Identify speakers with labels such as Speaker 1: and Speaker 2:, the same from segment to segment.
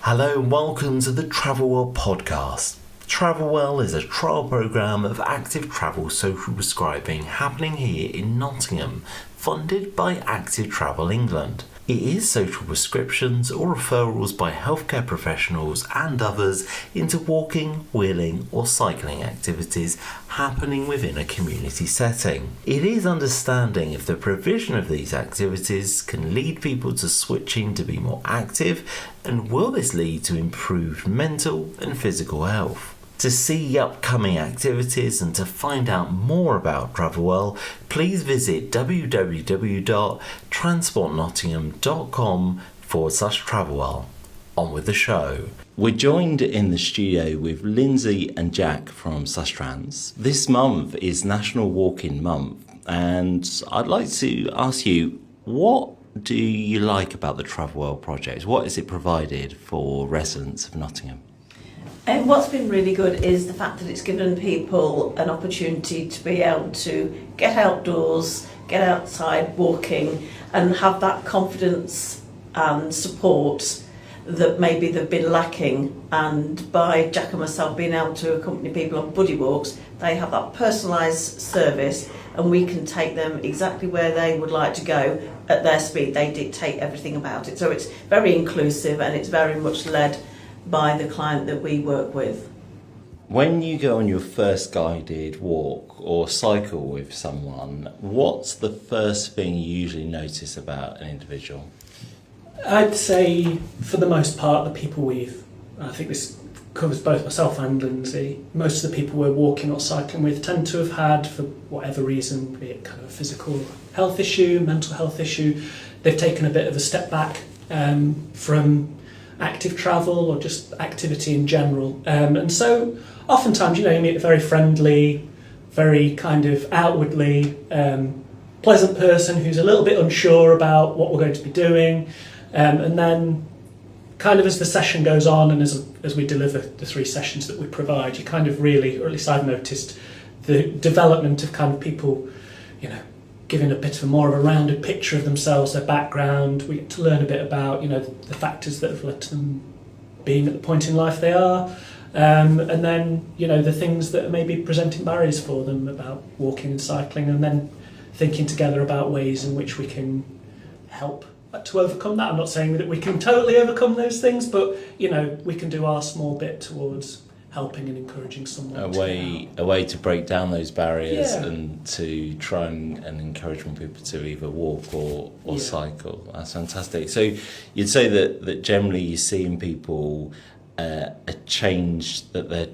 Speaker 1: Hello and welcome to the Travel Well podcast. Travel Well is a trial programme of active travel social prescribing happening here in Nottingham, funded by Active Travel England. It is social prescriptions or referrals by healthcare professionals and others into walking, wheeling or cycling activities happening within a community setting. It is understanding if the provision of these activities can lead people to switching to be more active, and will this lead to improved mental and physical health. To see upcoming activities and to find out more about Travel Well, please visit www.transportnottingham.com/travelwell. On with the show. We're joined in the studio with Lyndsey and Jack from Sustrans. This month is National Walking Month, and I'd like to ask you, what do you like about the Travel Well project? What has it provided for residents of Nottingham?
Speaker 2: And what's been really good is the fact that it's given people an opportunity to be able to get outdoors, get outside walking and have that confidence and support that maybe they've been lacking. And by Jack and myself being able to accompany people on buddy walks, they have that personalised service and we can take them exactly where they would like to go at their speed. They dictate everything about it. So it's very inclusive and it's very much led by the client that we work with.
Speaker 1: When you go on your first guided walk or cycle with someone, what's the first thing you usually notice about an individual?
Speaker 3: I'd say, for the most part, the people I think this covers both myself and Lyndsey, most of the people we're walking or cycling with tend to have had, for whatever reason, be it kind of a physical health issue, mental health issue, they've taken a bit of a step back from active travel or just activity in general. And so oftentimes, you meet a very friendly, very kind of outwardly pleasant person who's a little bit unsure about what we're going to be doing. And then kind of as the session goes on and as we deliver the 3 sessions that we provide, you kind of really, or at least I've noticed, the development of kind of people, giving a bit of more of a rounded picture of themselves, their background. We get to learn a bit about, the factors that have led to them being at the point in life they are. And then, the things that are maybe presenting barriers for them about walking and cycling, and then thinking together about ways in which we can help to overcome that. I'm not saying that we can totally overcome those things, but, we can do our small bit towards helping and encouraging someone. A
Speaker 1: way to break down those barriers,
Speaker 3: yeah,
Speaker 1: and to try and encourage more people to either walk or cycle. That's fantastic. So you'd say that generally you're seeing people a change that they're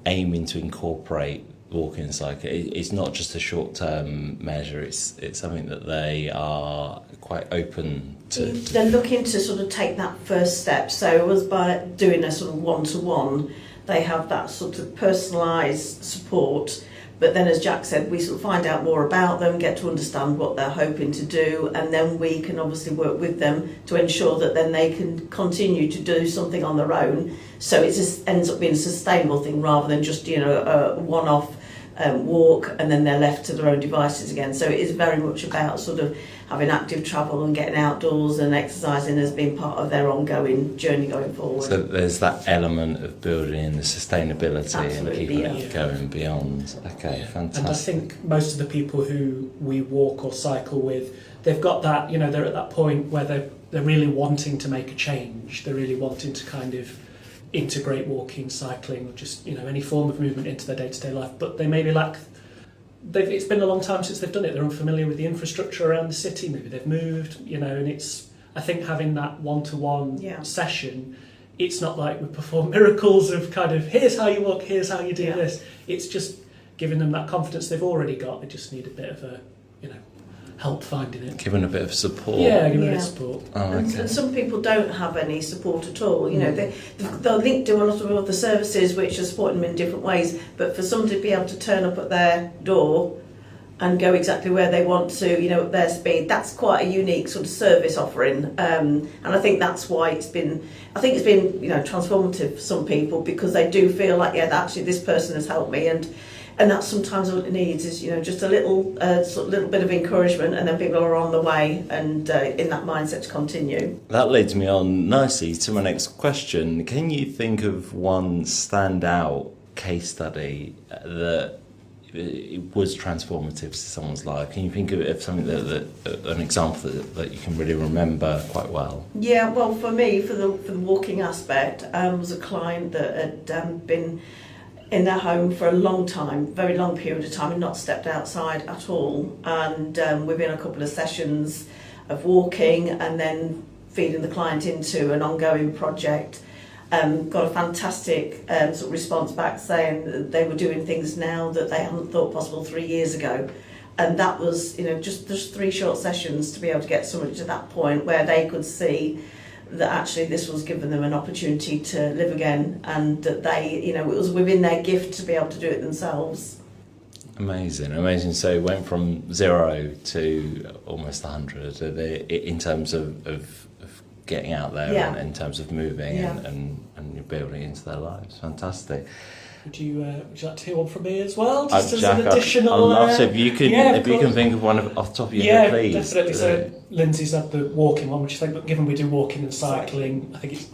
Speaker 1: aiming to incorporate walking and cycling. It's not just a short-term measure, it's something that they are quite open to.
Speaker 2: They're looking to sort of take that first step. So it was by doing a sort of one-to-one, they have that sort of personalised support, but then as Jack said, we sort of find out more about them, get to understand what they're hoping to do, and then we can obviously work with them to ensure that then they can continue to do something on their own, so it just ends up being a sustainable thing rather than just a one-off walk and then they're left to their own devices again. So it is very much about sort of having active travel and getting outdoors and exercising as being part of their ongoing journey going forward.
Speaker 1: So there's that element of building in the sustainability.
Speaker 2: Absolutely,
Speaker 1: and keeping
Speaker 2: yeah,
Speaker 1: it going beyond. Okay, fantastic.
Speaker 3: And I think most of the people who we walk or cycle with, they've got that, they're at that point where they're really wanting to make a change. They're really wanting to kind of integrate walking, cycling, or just any form of movement into their day-to-day life, but they maybe lack. It's been a long time since they've done it. They're unfamiliar with the infrastructure around the city. Maybe they've moved, and it's. I think having that one-to-one session, it's not like we perform miracles of kind of here's how you walk, here's how you do this. It's just giving them that confidence they've already got. They just need a bit of help finding it.
Speaker 1: Giving a bit of support.
Speaker 3: Yeah, giving a bit of support.
Speaker 1: Oh, okay.
Speaker 2: And some people don't have any support at all. They'll link to a lot of other services which are supporting them in different ways, but for somebody to be able to turn up at their door and go exactly where they want to, at their speed, that's quite a unique sort of service offering. And I think that's why it's been transformative for some people, because they do feel like, actually this person has helped me. And And that's sometimes what it needs is, just a little little bit of encouragement, and then people are on the way and in that mindset to continue.
Speaker 1: That leads me on nicely to my next question. Can you think of one standout case study that it was transformative to someone's life? Can you think of something that an example that you can really remember quite well?
Speaker 2: Yeah, well, for me, for the walking aspect, was a client that had been in their home for a long time, very long period of time, and not stepped outside at all. And within a couple of sessions of walking and then feeding the client into an ongoing project, got a fantastic sort of response back saying that they were doing things now that they hadn't thought possible 3 years ago. And that was, just 3 short sessions to be able to get somebody to that point where they could see that actually this was giving them an opportunity to live again, and that they, it was within their gift to be able to do it themselves.
Speaker 1: Amazing. So it went from 0 to almost 100 in terms of getting out there, and in terms of moving and building into their lives. Fantastic.
Speaker 3: Would you like to hear one from me as well? Just as
Speaker 1: Jack,
Speaker 3: an additional...
Speaker 1: I'd love to. If you can think of one off the top of your head, please.
Speaker 3: Yeah, definitely. So Lyndsey's had the walking one, which I think, given we do walking and cycling, I think it's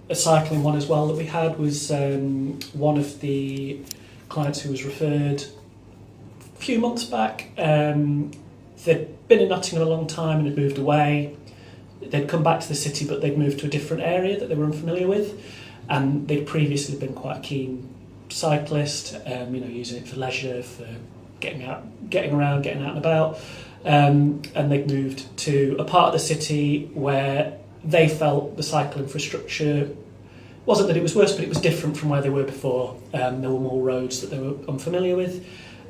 Speaker 3: a cycling one as well that we had was one of the clients who was referred a few months back. They'd been in Nottingham a long time and had moved away. They'd come back to the city, but they'd moved to a different area that they were unfamiliar with, and they'd previously been quite a keen cyclist, using it for leisure, for getting around, getting out and about, and they'd moved to a part of the city where they felt the cycle infrastructure wasn't that it was worse, but it was different from where they were before. There were more roads that they were unfamiliar with,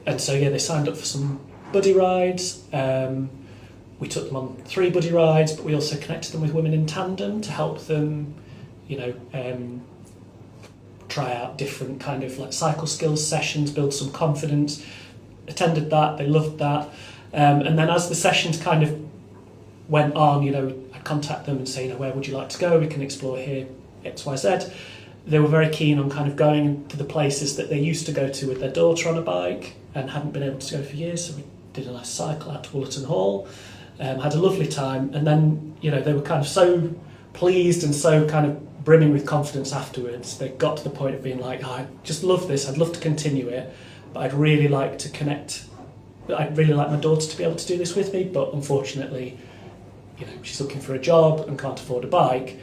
Speaker 3: and so they signed up for some buddy rides. We took them on 3 buddy rides, but we also connected them with Women in Tandem to help them, try out different kind of like cycle skills sessions, build some confidence. Attended that, they loved that. And then as the sessions kind of went on, I'd contact them and say, where would you like to go? We can explore here, X, Y, Z. They were very keen on kind of going to the places that they used to go to with their daughter on a bike and hadn't been able to go for years. So we did a nice cycle out to Woollerton Hall, had a lovely time. And then, they were kind of so pleased and so kind of brimming with confidence afterwards. They got to the point of being like, I just love this, I'd love to continue it, but I'd really like to connect. I'd really like my daughter to be able to do this with me, but unfortunately, she's looking for a job and can't afford a bike,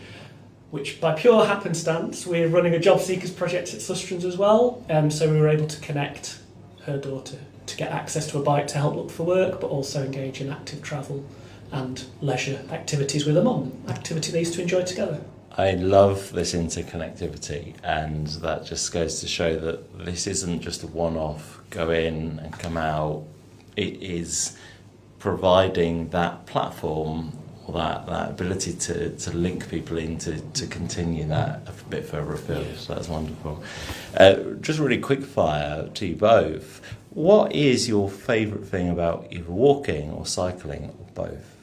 Speaker 3: which by pure happenstance, we're running a job seekers project at Sustrans as well, so we were able to connect her daughter to get access to a bike to help look for work, but also engage in active travel and leisure activities with her mum, activity they used to enjoy together.
Speaker 1: I love this interconnectivity, and that just goes to show that this isn't just a one-off, go in and come out. It is providing that platform, or that ability to link people in to continue that a bit further afield. So that's wonderful. Just really quick fire to you both. What is your favourite thing about either walking or cycling, or both?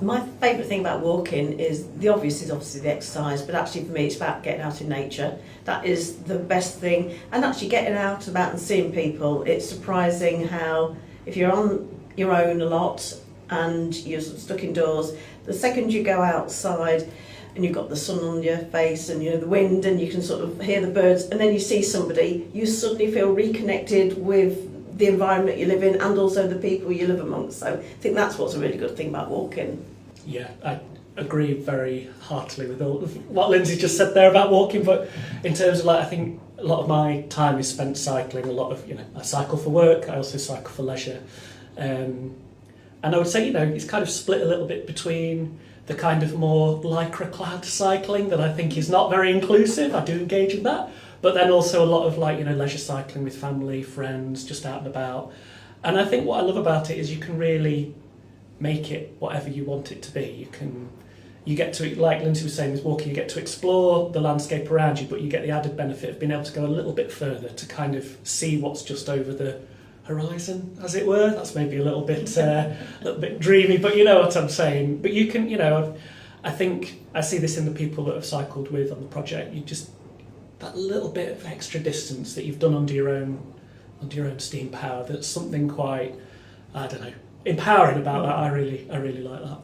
Speaker 2: My favourite thing about walking is obviously the exercise, but actually for me it's about getting out in nature. That is the best thing, and actually getting out about and seeing people. It's surprising how if you're on your own a lot and you're sort of stuck indoors, the second you go outside and you've got the sun on your face and the wind and you can sort of hear the birds, and then you see somebody, you suddenly feel reconnected with the environment you live in and also the people you live amongst. So I think that's what's a really good thing about walking. Yeah,
Speaker 3: I agree very heartily with all of what Lyndsey just said there about walking, but in terms of I think a lot of my time is spent cycling. A lot of I cycle for work, I also cycle for leisure, and I would say it's kind of split a little bit between the kind of more lycra clad cycling that I think is not very inclusive. I do engage in that, but then also a lot of leisure cycling with family, friends, just out and about. And I think what I love about it is you can really make it whatever you want it to be. You get to, like Lyndsey was saying with walking, you get to explore the landscape around you, but you get the added benefit of being able to go a little bit further to kind of see what's just over the horizon, as it were. That's maybe a little bit dreamy, but you know what I'm saying. But you can, I think I see this in the people that I've cycled with on the project. You just, that little bit of extra distance that you've done under your own under your own steam power. There's something quite, I don't know, empowering about that. I really like that.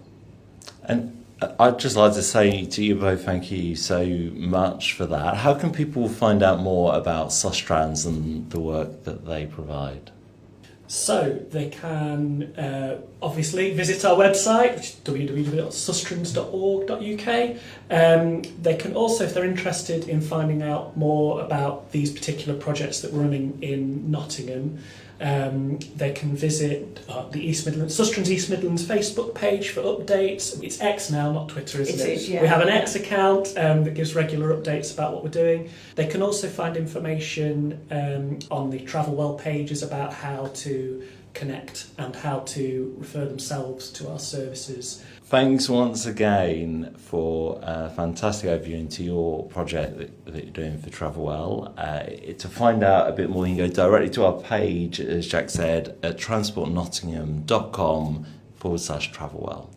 Speaker 1: And I'd just like to say to you both, thank you so much for that. How can people find out more about Sustrans and the work that they provide?
Speaker 3: So they can obviously visit our website, which is www.sustrans.org.uk. They can also, if they're interested in finding out more about these particular projects that we're running in Nottingham, they can visit the East Midlands, Sustrans East Midlands Facebook page for updates. It's X now, not Twitter, isn't it?
Speaker 2: It is, yeah.
Speaker 3: We have an X account that gives regular updates about what we're doing. They can also find information on the Travel Well pages about how to connect and how to refer themselves to our services.
Speaker 1: Thanks once again for a fantastic overview into your project that you're doing for Travel Well. To find out a bit more, you can go directly to our page, as Jack said, at transportnottingham.com/travelwell.